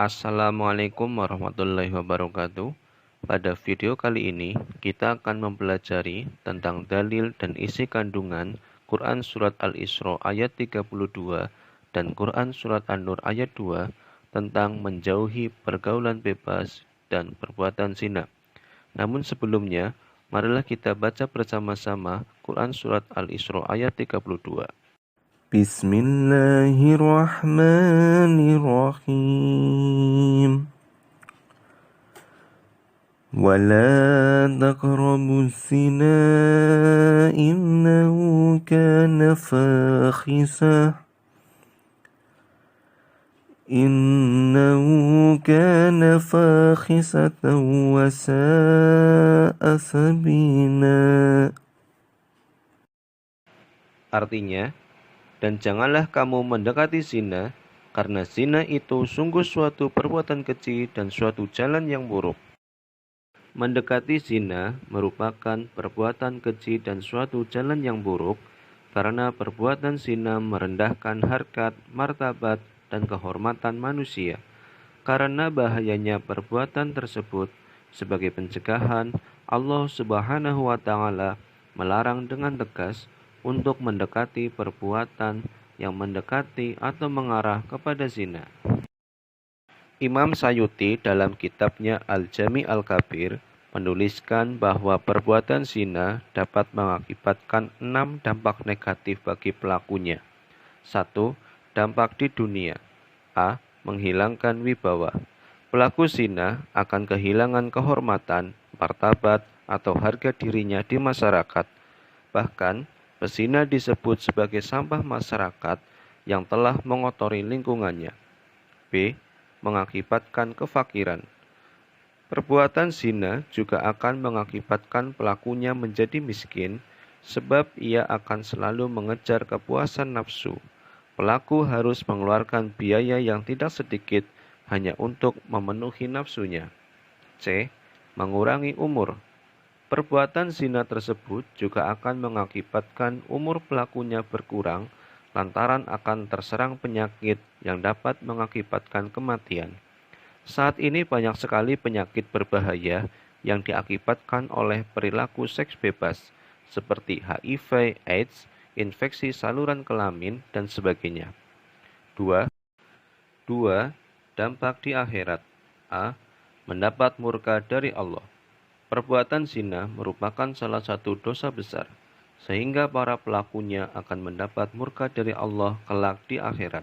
Assalamualaikum warahmatullahi wabarakatuh. Pada video kali ini, kita akan mempelajari tentang dalil dan isi kandungan Quran Surat Al-Isra ayat 32 dan Quran Surat An-Nur ayat 2 tentang menjauhi pergaulan bebas dan perbuatan zina. Namun sebelumnya, marilah kita baca bersama-sama Quran Surat Al-Isra ayat 32. Bismillahirrahmanirrahim. ولا تقربوا الزنا إنه كان فاحشة وساء سبيلا. Artinya, dan janganlah kamu mendekati zina, karena zina itu sungguh suatu perbuatan keji dan suatu jalan yang buruk. Mendekati zina merupakan perbuatan keji dan suatu jalan yang buruk, karena perbuatan zina merendahkan harkat, martabat, dan kehormatan manusia. Karena bahayanya perbuatan tersebut, sebagai pencegahan, Allah Subhanahu wa Ta'ala melarang dengan tegas untuk mendekati perbuatan yang mendekati atau mengarah kepada zina. Imam Sayuti dalam kitabnya Al-Jami' Al-Kabir menuliskan bahwa perbuatan zina dapat mengakibatkan 6 dampak negatif bagi pelakunya. 1. Dampak di dunia. A. Menghilangkan wibawa. Pelaku zina akan kehilangan kehormatan, martabat, atau harga dirinya di masyarakat. Bahkan, pezina disebut sebagai sampah masyarakat yang telah mengotori lingkungannya. B. Mengakibatkan kefakiran. Perbuatan zina juga akan mengakibatkan pelakunya menjadi miskin, sebab ia akan selalu mengejar kepuasan nafsu. Pelaku harus mengeluarkan biaya yang tidak sedikit hanya untuk memenuhi nafsunya. C. Mengurangi umur. Perbuatan zina tersebut juga akan mengakibatkan umur pelakunya berkurang lantaran akan terserang penyakit yang dapat mengakibatkan kematian. Saat ini banyak sekali penyakit berbahaya yang diakibatkan oleh perilaku seks bebas seperti HIV, AIDS, infeksi saluran kelamin, dan sebagainya. 2. Dampak di akhirat. A. Mendapat murka dari Allah. Perbuatan zina merupakan salah satu dosa besar, sehingga para pelakunya akan mendapat murka dari Allah kelak di akhirat.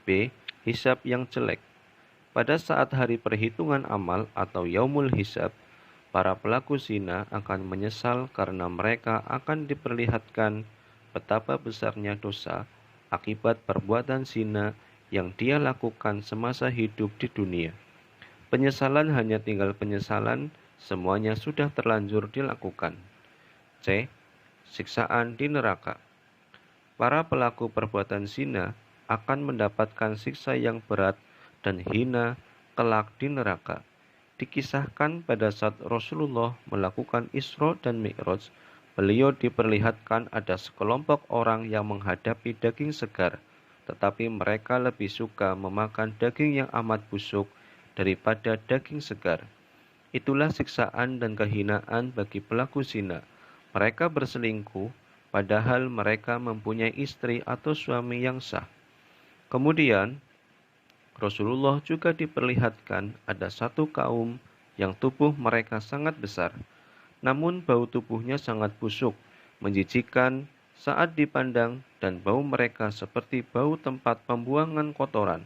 B. Hisab yang jelek. Pada saat hari perhitungan amal atau yaumul hisab, para pelaku zina akan menyesal karena mereka akan diperlihatkan betapa besarnya dosa akibat perbuatan zina yang dia lakukan semasa hidup di dunia. Penyesalan hanya tinggal penyesalan, semuanya sudah terlanjur dilakukan. C. Siksaan di neraka. Para pelaku perbuatan zina akan mendapatkan siksa yang berat dan hina kelak di neraka. Dikisahkan pada saat Rasulullah melakukan Isra dan Mi'raj, beliau diperlihatkan ada sekelompok orang yang menghadapi daging segar, tetapi mereka lebih suka memakan daging yang amat busuk daripada daging segar. Itulah siksaan dan kehinaan bagi pelaku zina. Mereka berselingkuh, padahal mereka mempunyai istri atau suami yang sah. Kemudian, Rasulullah juga diperlihatkan ada satu kaum yang tubuh mereka sangat besar, namun bau tubuhnya sangat busuk, menjijikkan saat dipandang, dan bau mereka seperti bau tempat pembuangan kotoran.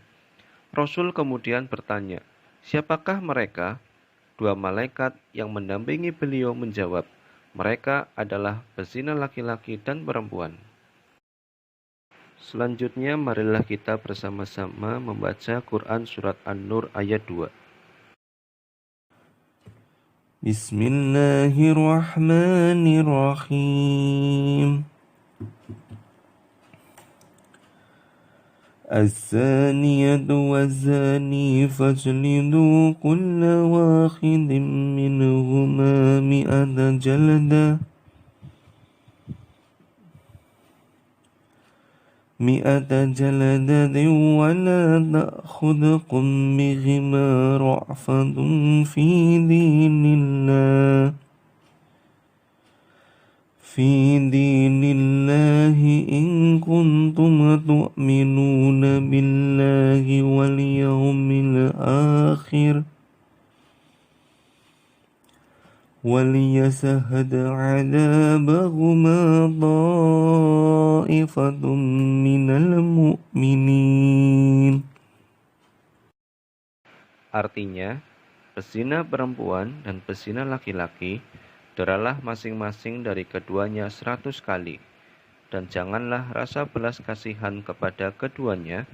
Rasul kemudian bertanya, "Siapakah mereka?" Dua malaikat yang mendampingi beliau menjawab, "Mereka adalah pezina laki-laki dan perempuan." Selanjutnya, marilah kita bersama-sama membaca Quran Surat An-Nur ayat 2. Bismillahirrahmanirrahim. الزانية والزاني فاجلدوا كل واحد منهما 100 جلدة مئة جلدة ولا تأخذكم بهما رأفة في دين الله إن كنتم تؤمنون بالله واليوم الآخر وليشهد عذابهما طائفة من المؤمنين. Artinya, pezina perempuan dan pezina laki-laki deralah masing-masing dari keduanya 100 kali, dan janganlah rasa belas kasihan kepada keduanya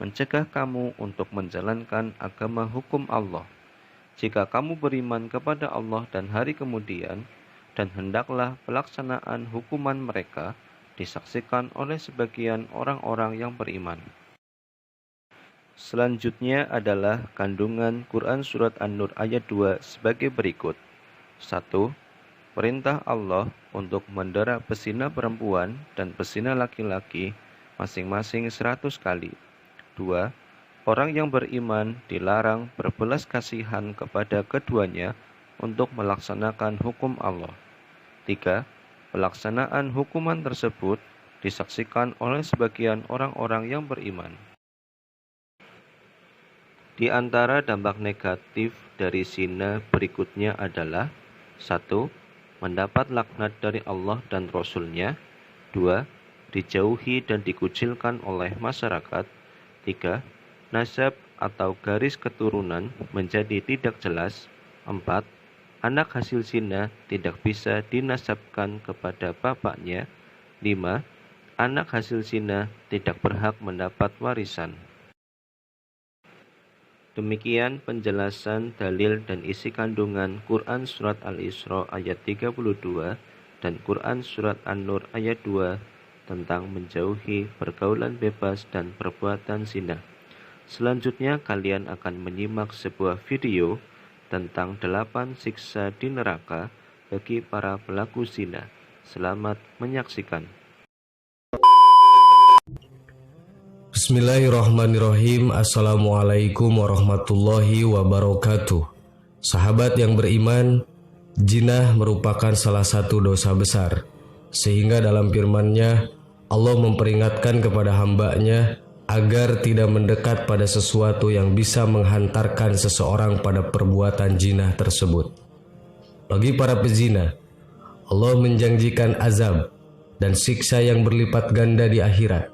mencegah kamu untuk menjalankan agama hukum Allah. Jika kamu beriman kepada Allah dan hari kemudian, dan hendaklah pelaksanaan hukuman mereka disaksikan oleh sebagian orang-orang yang beriman. Selanjutnya adalah kandungan Quran Surat An-Nur ayat 2 sebagai berikut. 1. Perintah Allah untuk mendera pezina perempuan dan pezina laki-laki masing-masing 100 kali. 2. Orang yang beriman dilarang berbelas kasihan kepada keduanya untuk melaksanakan hukum Allah. 3. Pelaksanaan hukuman tersebut disaksikan oleh sebagian orang-orang yang beriman. Di antara dampak negatif dari zina berikutnya adalah 1. Mendapat laknat dari Allah dan Rasul-Nya. 2. Dijauhi dan dikucilkan oleh masyarakat. 3. Nasab atau garis keturunan menjadi tidak jelas. 4. Anak hasil zina tidak bisa dinasabkan kepada bapaknya. 5. Anak hasil zina tidak berhak mendapat warisan. Demikian penjelasan dalil dan isi kandungan Quran Surat Al-Isra ayat 32 dan Quran Surat An-Nur ayat 2 tentang menjauhi pergaulan bebas dan perbuatan zina. Selanjutnya kalian akan menyimak sebuah video tentang 8 siksa di neraka bagi para pelaku zina. Selamat menyaksikan. Bismillahirrahmanirrahim. Assalamualaikum warahmatullahi wabarakatuh. Sahabat yang beriman, zina merupakan salah satu dosa besar, sehingga dalam firman-Nya Allah memperingatkan kepada hamba-Nya agar tidak mendekat pada sesuatu yang bisa menghantarkan seseorang pada perbuatan zina tersebut. Bagi para pezina, Allah menjanjikan azab dan siksa yang berlipat ganda di akhirat,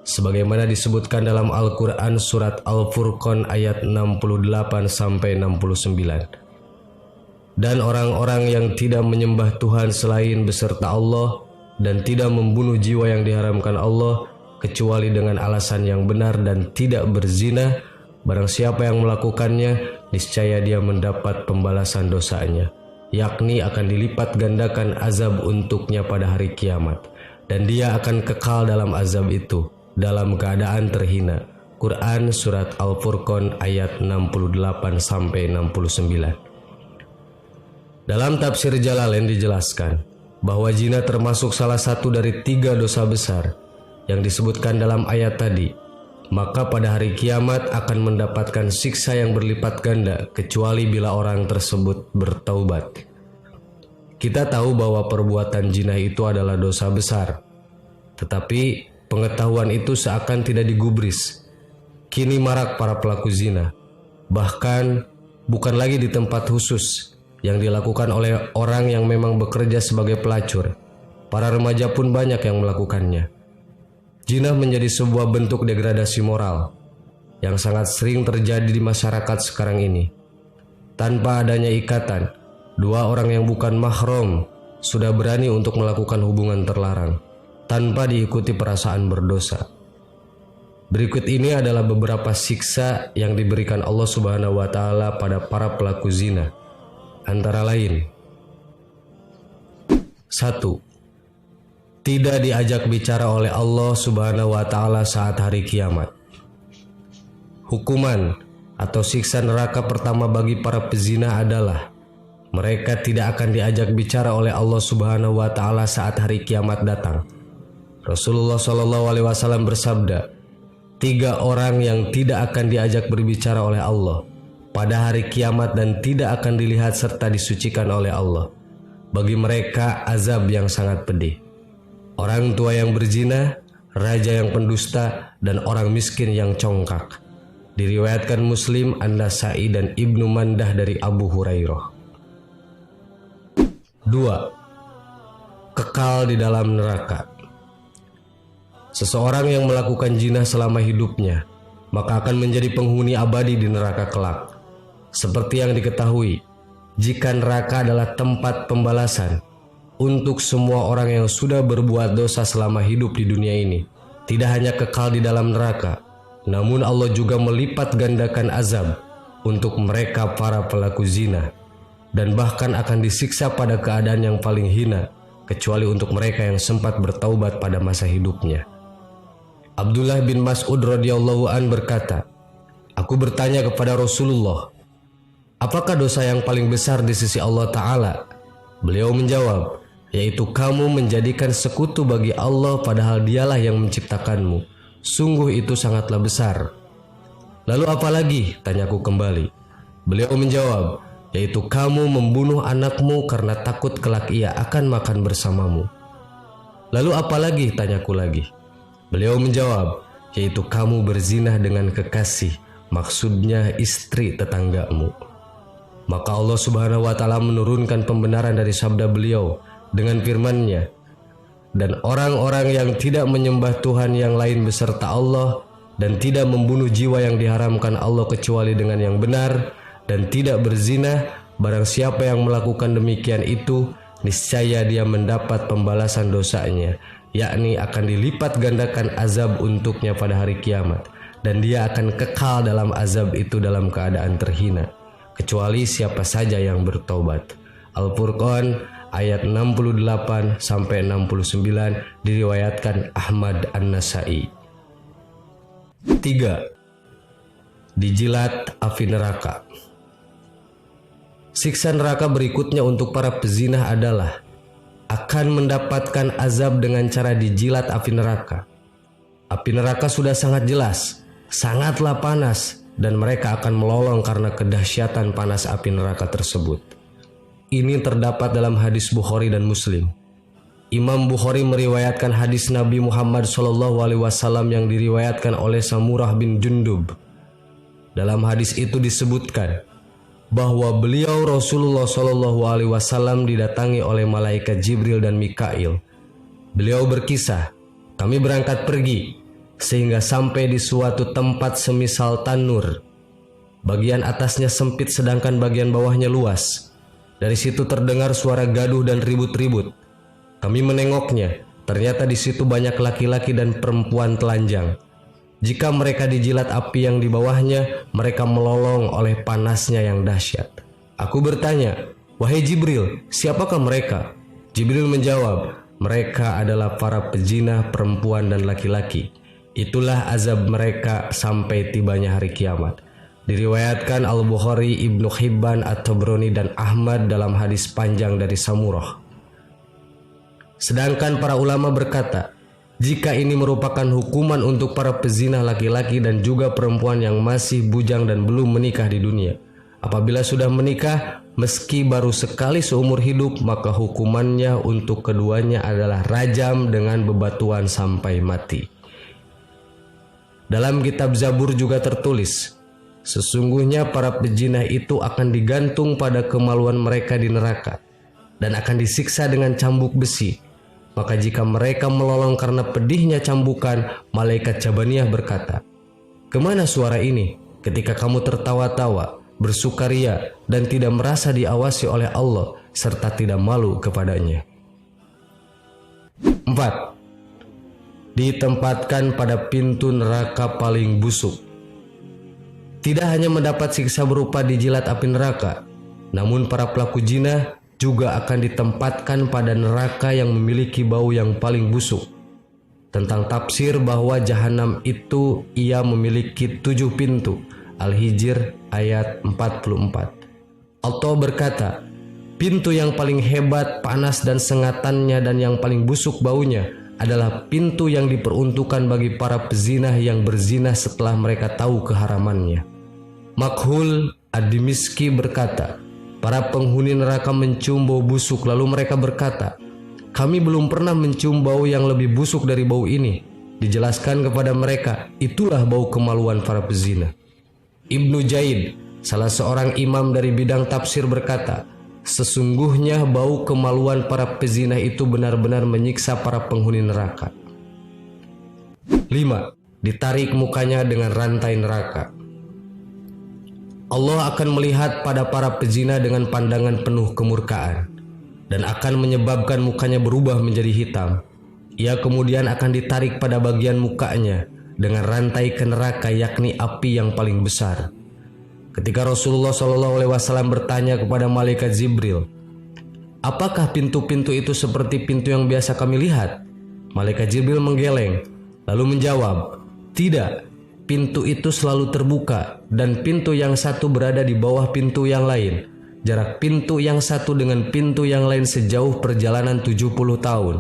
sebagaimana disebutkan dalam Al-Quran Surat Al-Furqan ayat 68-69. Dan orang-orang yang tidak menyembah Tuhan selain beserta Allah dan tidak membunuh jiwa yang diharamkan Allah kecuali dengan alasan yang benar dan tidak berzina, barang siapa yang melakukannya, niscaya dia mendapat pembalasan dosanya, yakni akan dilipat gandakan azab untuknya pada hari kiamat, dan dia akan kekal dalam azab itu dalam keadaan terhina. Quran Surat Al-Furqan ayat 68-69. Dalam tafsir Jalalain dijelaskan bahwa zina termasuk salah satu dari 3 dosa besar yang disebutkan dalam ayat tadi, maka pada hari kiamat akan mendapatkan siksa yang berlipat ganda kecuali bila orang tersebut bertaubat. Kita tahu bahwa perbuatan zina itu adalah dosa besar, tetapi pengetahuan itu seakan tidak digubris. Kini marak para pelaku zina, bahkan bukan lagi di tempat khusus yang dilakukan oleh orang yang memang bekerja sebagai pelacur. Para remaja pun banyak yang melakukannya. Zina menjadi sebuah bentuk degradasi moral yang sangat sering terjadi di masyarakat sekarang ini. Tanpa adanya ikatan, 2 orang yang bukan mahram sudah berani untuk melakukan hubungan terlarang tanpa diikuti perasaan berdosa. Berikut ini adalah beberapa siksa yang diberikan Allah Subhanahu wa Ta'ala pada para pelaku zina. Antara lain: 1. Tidak diajak bicara oleh Allah Subhanahu wa Ta'ala saat hari kiamat. Hukuman atau siksa neraka pertama bagi para pezina adalah mereka tidak akan diajak bicara oleh Allah Subhanahu wa Ta'ala saat hari kiamat datang. Rasulullah SAW bersabda, 3 orang yang tidak akan diajak berbicara oleh Allah pada hari kiamat dan tidak akan dilihat serta disucikan oleh Allah. Bagi mereka azab yang sangat pedih. Orang tua yang berzina, raja yang pendusta, dan orang miskin yang congkak. Diriwayatkan Muslim, An-Nasa'i, dan Ibnu Mandah dari Abu Hurairah. 2. Kekal di dalam neraka. Seseorang yang melakukan zina selama hidupnya, maka akan menjadi penghuni abadi di neraka kelak. Seperti yang diketahui, jika neraka adalah tempat pembalasan untuk semua orang yang sudah berbuat dosa selama hidup di dunia ini, tidak hanya kekal di dalam neraka, namun Allah juga melipat gandakan azab untuk mereka para pelaku zina, dan bahkan akan disiksa pada keadaan yang paling hina, kecuali untuk mereka yang sempat bertaubat pada masa hidupnya. Abdullah bin Mas'ud radhiyallahu an berkata, "Aku bertanya kepada Rasulullah, apakah dosa yang paling besar di sisi Allah Ta'ala?" Beliau menjawab, yaitu kamu menjadikan sekutu bagi Allah padahal dialah yang menciptakanmu. Sungguh itu sangatlah besar. Lalu apa lagi? Tanyaku kembali. Beliau menjawab, yaitu kamu membunuh anakmu karena takut kelak ia akan makan bersamamu. Lalu apa lagi? Tanyaku lagi. Beliau menjawab, yaitu kamu berzina dengan kekasih, maksudnya istri tetanggamu. Maka Allah Subhanahu wa Ta'ala menurunkan pembenaran dari sabda beliau dengan firman-Nya, dan orang-orang yang tidak menyembah Tuhan yang lain beserta Allah dan tidak membunuh jiwa yang diharamkan Allah kecuali dengan yang benar dan tidak berzina, barang siapa yang melakukan demikian itu, niscaya dia mendapat pembalasan dosanya, yakni akan dilipat gandakan azab untuknya pada hari kiamat, dan dia akan kekal dalam azab itu dalam keadaan terhina, kecuali siapa saja yang bertobat. Al-Furqan ayat 68-69 diriwayatkan Ahmad An-Nasa'i. 3. Dijilat api neraka. Siksa neraka berikutnya untuk para pezinah adalah akan mendapatkan azab dengan cara dijilat api neraka. Api neraka sudah sangat jelas, sangatlah panas, dan mereka akan melolong karena kedahsyatan panas api neraka tersebut. Ini terdapat dalam hadis Bukhari dan Muslim. Imam Bukhari meriwayatkan hadis Nabi Muhammad SAW yang diriwayatkan oleh Samurah bin Jundub. Dalam hadis itu disebutkan bahwa beliau Rasulullah SAW didatangi oleh malaikat Jibril dan Mikail. Beliau berkisah, kami berangkat pergi sehingga sampai di suatu tempat semisal tanur. Bagian atasnya sempit sedangkan bagian bawahnya luas. Dari situ terdengar suara gaduh dan ribut-ribut. Kami menengoknya, ternyata di situ banyak laki-laki dan perempuan telanjang. Jika mereka dijilat api yang di bawahnya, mereka melolong oleh panasnya yang dahsyat. Aku bertanya, wahai Jibril, siapakah mereka? Jibril menjawab, mereka adalah para pezina perempuan dan laki-laki. Itulah azab mereka sampai tibanya hari kiamat. Diriwayatkan Al-Bukhari, Ibnu Hibban, At-Tabrani, dan Ahmad dalam hadis panjang dari Samurah. Sedangkan para ulama berkata, jika ini merupakan hukuman untuk para pezina laki-laki dan juga perempuan yang masih bujang dan belum menikah di dunia. Apabila sudah menikah, meski baru sekali seumur hidup, maka hukumannya untuk keduanya adalah rajam dengan bebatuan sampai mati. Dalam kitab Zabur juga tertulis, sesungguhnya para pezina itu akan digantung pada kemaluan mereka di neraka dan akan disiksa dengan cambuk besi. Maka jika mereka melolong karena pedihnya cambukan, malaikat Jabaniyah berkata, kemana suara ini ketika kamu tertawa-tawa, bersukaria, dan tidak merasa diawasi oleh Allah serta tidak malu kepadanya? 4. Ditempatkan pada pintu neraka paling busuk. Tidak hanya mendapat siksa berupa dijilat api neraka, namun para pelaku zina juga akan ditempatkan pada neraka yang memiliki bau yang paling busuk. Tentang tafsir bahwa jahanam itu ia memiliki 7 pintu, Al-Hijr ayat 44. Allah berkata, pintu yang paling hebat, panas dan sengatannya dan yang paling busuk baunya adalah pintu yang diperuntukkan bagi para pezinah yang berzinah setelah mereka tahu keharamannya. Makhul ad-Dimishki berkata, para penghuni neraka mencium bau busuk, lalu mereka berkata, kami belum pernah mencium bau yang lebih busuk dari bau ini. Dijelaskan kepada mereka, itulah bau kemaluan para pezina. Ibnu Jaid, salah seorang imam dari bidang tafsir berkata, sesungguhnya bau kemaluan para pezina itu benar-benar menyiksa para penghuni neraka. 5. Ditarik mukanya dengan rantai neraka. Allah akan melihat pada para pezina dengan pandangan penuh kemurkaan dan akan menyebabkan mukanya berubah menjadi hitam. Ia kemudian akan ditarik pada bagian mukanya dengan rantai ke neraka, yakni api yang paling besar. Ketika Rasulullah SAW bertanya kepada malaikat Jibril, apakah pintu-pintu itu seperti pintu yang biasa kami lihat? Malaikat Jibril menggeleng, lalu menjawab, tidak, pintu itu selalu terbuka dan pintu yang satu berada di bawah pintu yang lain. Jarak pintu yang satu dengan pintu yang lain sejauh perjalanan 70 tahun.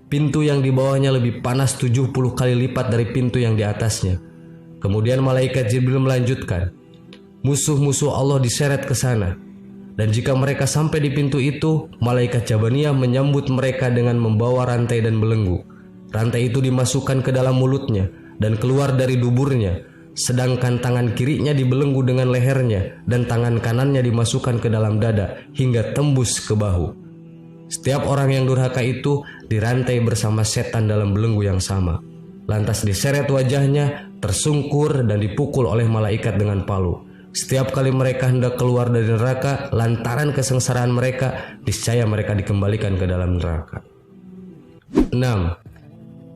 Pintu yang di bawahnya lebih panas 70 kali lipat dari pintu yang di atasnya. Kemudian malaikat Jibril melanjutkan, musuh-musuh Allah diseret ke sana. Dan jika mereka sampai di pintu itu, malaikat Jabaniyah menyambut mereka dengan membawa rantai dan belenggu. Rantai itu dimasukkan ke dalam mulutnya dan keluar dari duburnya, sedangkan tangan kirinya dibelenggu dengan lehernya dan tangan kanannya dimasukkan ke dalam dada hingga tembus ke bahu. Setiap orang yang durhaka itu dirantai bersama setan dalam belenggu yang sama. Lantas diseret wajahnya, tersungkur dan dipukul oleh malaikat dengan palu. Setiap kali mereka hendak keluar dari neraka, lantaran kesengsaraan mereka, niscaya mereka dikembalikan ke dalam neraka. 6.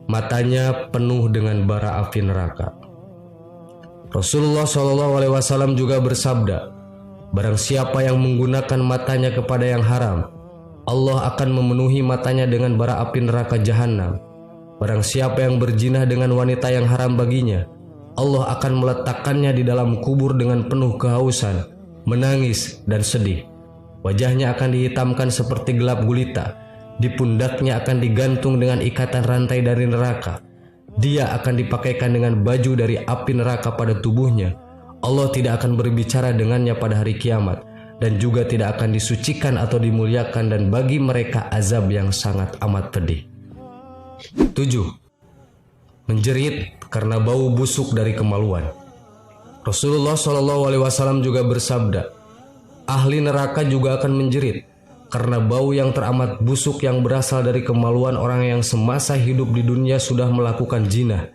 Matanya penuh dengan bara api neraka. Rasulullah SAW juga bersabda, barang siapa yang menggunakan matanya kepada yang haram, Allah akan memenuhi matanya dengan bara api neraka jahanam. Barang siapa yang berzina dengan wanita yang haram baginya, Allah akan meletakkannya di dalam kubur dengan penuh kehausan, menangis dan sedih. Wajahnya akan dihitamkan seperti gelap gulita. Di pundaknya akan digantung dengan ikatan rantai dari neraka. Dia akan dipakaikan dengan baju dari api neraka pada tubuhnya. Allah tidak akan berbicara dengannya pada hari kiamat, dan juga tidak akan disucikan atau dimuliakan, dan bagi mereka azab yang sangat amat pedih. 7. Menjerit karena bau busuk dari kemaluan. Rasulullah SAW juga bersabda, ahli neraka juga akan menjerit karena bau yang teramat busuk yang berasal dari kemaluan orang yang semasa hidup di dunia sudah melakukan zina.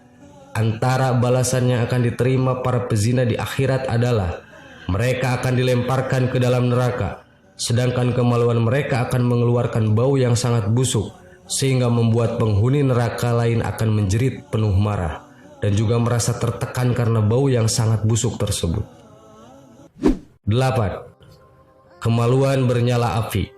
Antara balasan yang akan diterima para pezina di akhirat adalah mereka akan dilemparkan ke dalam neraka, sedangkan kemaluan mereka akan mengeluarkan bau yang sangat busuk, sehingga membuat penghuni neraka lain akan menjerit penuh marah dan juga merasa tertekan karena bau yang sangat busuk tersebut. 8. Kemaluan bernyala api.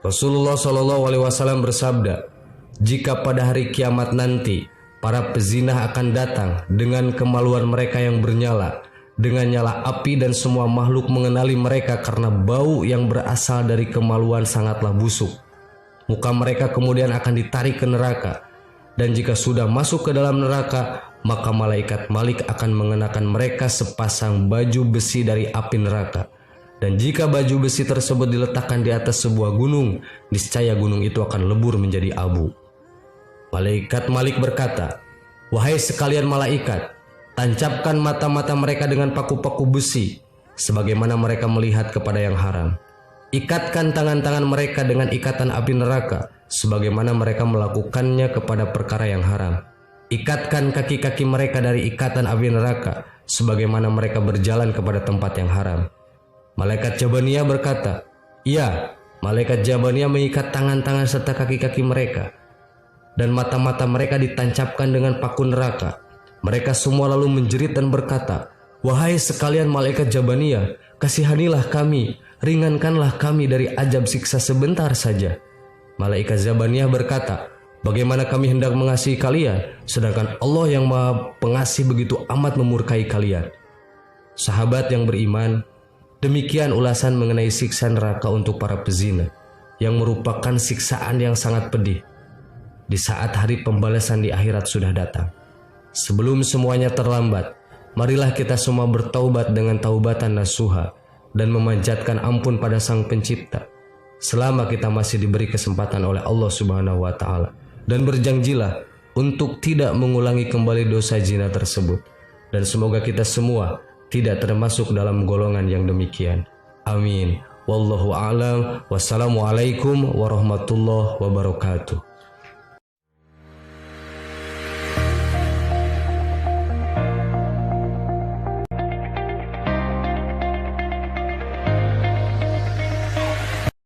Rasulullah SAW bersabda, jika pada hari kiamat nanti para pezinah akan datang dengan kemaluan mereka yang bernyala, dengan nyala api, dan semua makhluk mengenali mereka karena bau yang berasal dari kemaluan sangatlah busuk. Muka mereka kemudian akan ditarik ke neraka, dan jika sudah masuk ke dalam neraka, maka malaikat Malik akan mengenakan mereka sepasang baju besi dari api neraka. Dan jika baju besi tersebut diletakkan di atas sebuah gunung, niscaya gunung itu akan lebur menjadi abu. Malaikat Malik berkata, wahai sekalian malaikat, tancapkan mata-mata mereka dengan paku-paku besi, sebagaimana mereka melihat kepada yang haram. Ikatkan tangan-tangan mereka dengan ikatan api neraka, sebagaimana mereka melakukannya kepada perkara yang haram. Ikatkan kaki-kaki mereka dari ikatan api neraka, sebagaimana mereka berjalan kepada tempat yang haram. Malaikat Jabaniyah berkata, iya, malaikat Jabaniyah mengikat tangan-tangan serta kaki-kaki mereka, dan mata-mata mereka ditancapkan dengan paku neraka. Mereka semua lalu menjerit dan berkata, wahai sekalian malaikat Jabaniyah, kasihanilah kami, ringankanlah kami dari azab siksa sebentar saja. Malaikat Jabaniyah berkata, bagaimana kami hendak mengasihi kalian, sedangkan Allah yang Maha Pengasih begitu amat memurkai kalian. Sahabat yang beriman, demikian ulasan mengenai siksa neraka untuk para pezina, yang merupakan siksaan yang sangat pedih. di saat hari pembalasan di akhirat sudah datang. Sebelum semuanya terlambat, marilah kita semua bertaubat dengan taubatan nasuha dan memanjatkan ampun pada Sang Pencipta selama kita masih diberi kesempatan oleh Allah Subhanahu wa taala, dan berjanjilah untuk tidak mengulangi kembali dosa zina tersebut, dan semoga kita semua tidak termasuk dalam golongan yang demikian. Amin. Wallahu a'lam. Wassalamualaikum warahmatullahi wabarakatuh.